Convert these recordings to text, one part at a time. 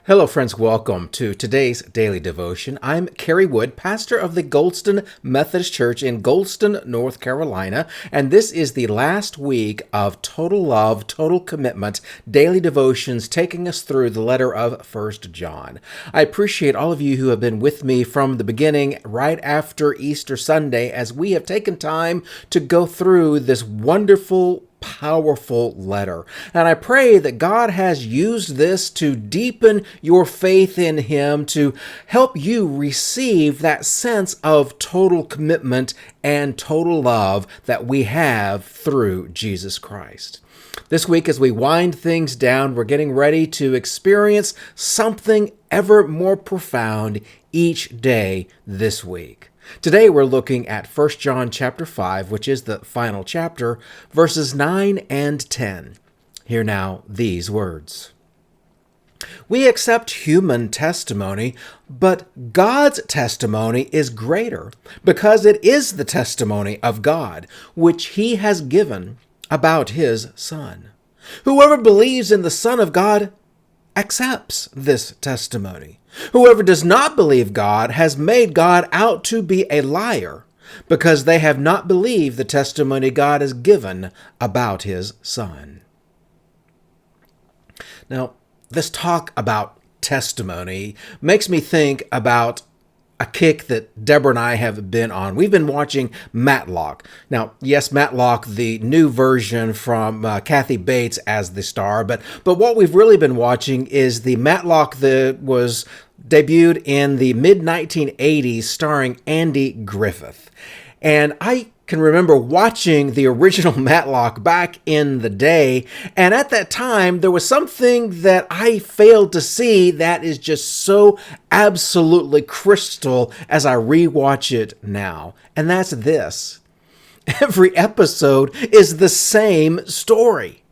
Hello, friends. Welcome to today's daily devotion. I'm Kerry Wood, pastor of the Goldston Methodist Church in Goldston, North Carolina, and this is the last week of Total Love, Total Commitment daily devotions taking us through the letter of 1 John. I appreciate all of you who have been with me from the beginning, right after Easter Sunday, as we have taken time to go through this wonderful, powerful letter. And I pray that God has used this to deepen your faith in Him, to help you receive that sense of total commitment and total love that we have through Jesus Christ. This week, as we wind things down, we're getting ready to experience something ever more profound each day this week. Today we're looking at 1 John chapter 5, which is the final chapter, verses 9 and 10. Hear now these words. We accept human testimony, but God's testimony is greater, because it is the testimony of God, which He has given about His Son. Whoever believes in the Son of God accepts this testimony. Whoever does not believe God has made God out to be a liar, because they have not believed the testimony God has given about His Son. Now, this talk about testimony makes me think about a kick that Deborah and I have been on. We've been watching Matlock. Now, yes, Matlock, the new version from Kathy Bates as the star, but what we've really been watching is the Matlock that was debuted in the mid-1980s starring Andy Griffith. And I can remember watching the original Matlock back in the day, and at that time there was something that I failed to see that is just so absolutely crystal as I rewatch it now, and that's this. Every episode is the same story.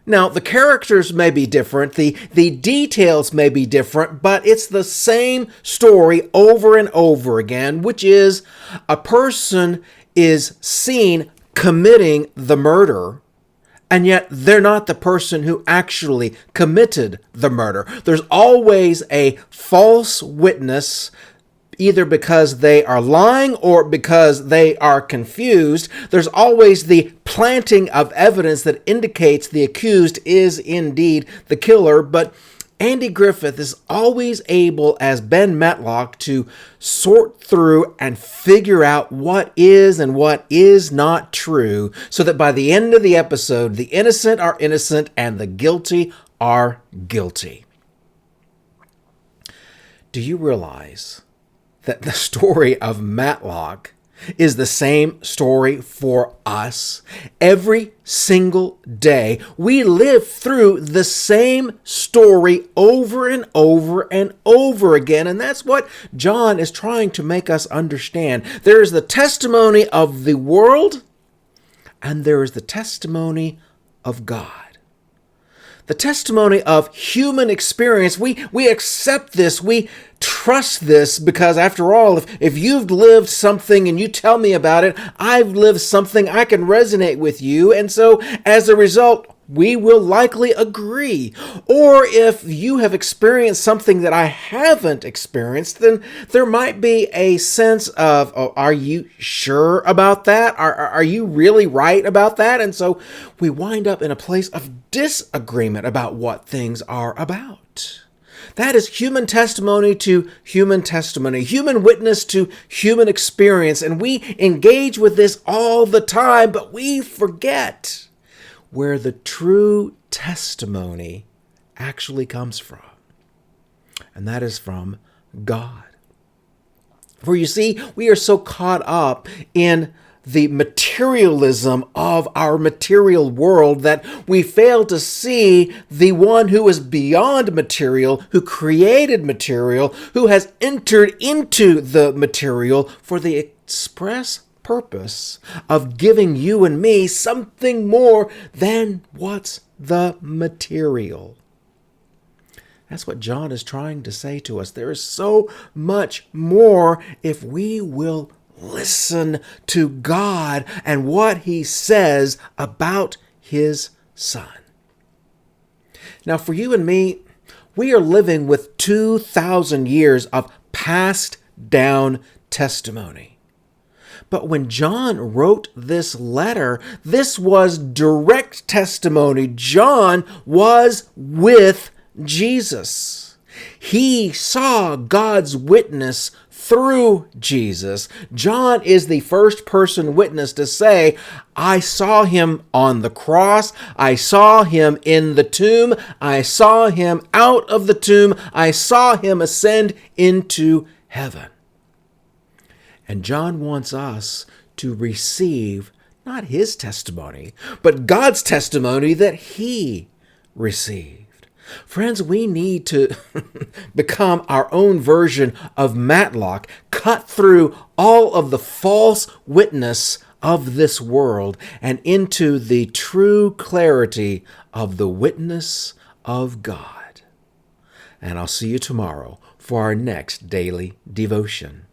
Now, the characters may be different, the details may be different, but it's the same story over and over again, which is a person is seen committing the murder, and yet they're not the person who actually committed the murder. There's always a false witness, either because they are lying or because they are confused. There's always the planting of evidence that indicates the accused is indeed the killer, but Andy Griffith is always able, as Ben Matlock, to sort through and figure out what is and what is not true, so that by the end of the episode, the innocent are innocent and the guilty are guilty. Do you realize that the story of Matlock is the same story for us? Every single day, we live through the same story over and over and over again, and that's what John is trying to make us understand. There is the testimony of the world, and there is the testimony of God. The testimony of human experience, we accept this, we trust this, because after all, if you've lived something and you tell me about it, I've lived something, I can resonate with you, and so as a result, we will likely agree. Or if you have experienced something that I haven't experienced, then there might be a sense of, oh, are you sure about that? Are you really right about that? And so we wind up in a place of disagreement about what things are about. That is human testimony to human testimony, human witness to human experience, and we engage with this all the time, but we forget where the true testimony actually comes from. And that is from God. For you see, we are so caught up in the materialism of our material world that we fail to see the one who is beyond material, who created material, who has entered into the material for the express purpose of giving you and me something more than what's the material. That's what John is trying to say to us. There is so much more if we will listen to God and what He says about His Son. Now, for you and me, We are living with 2,000 years of passed down testimony. But when John wrote this letter, this was direct testimony. John was with Jesus. He saw God's witness through Jesus. John is the first person witness to say, I saw him on the cross. I saw him in the tomb. I saw him out of the tomb. I saw him ascend into heaven. And John wants us to receive not his testimony, but God's testimony that he received. Friends, we need to become our own version of Matlock, cut through all of the false witness of this world and into the true clarity of the witness of God. And I'll see you tomorrow for our next daily devotion.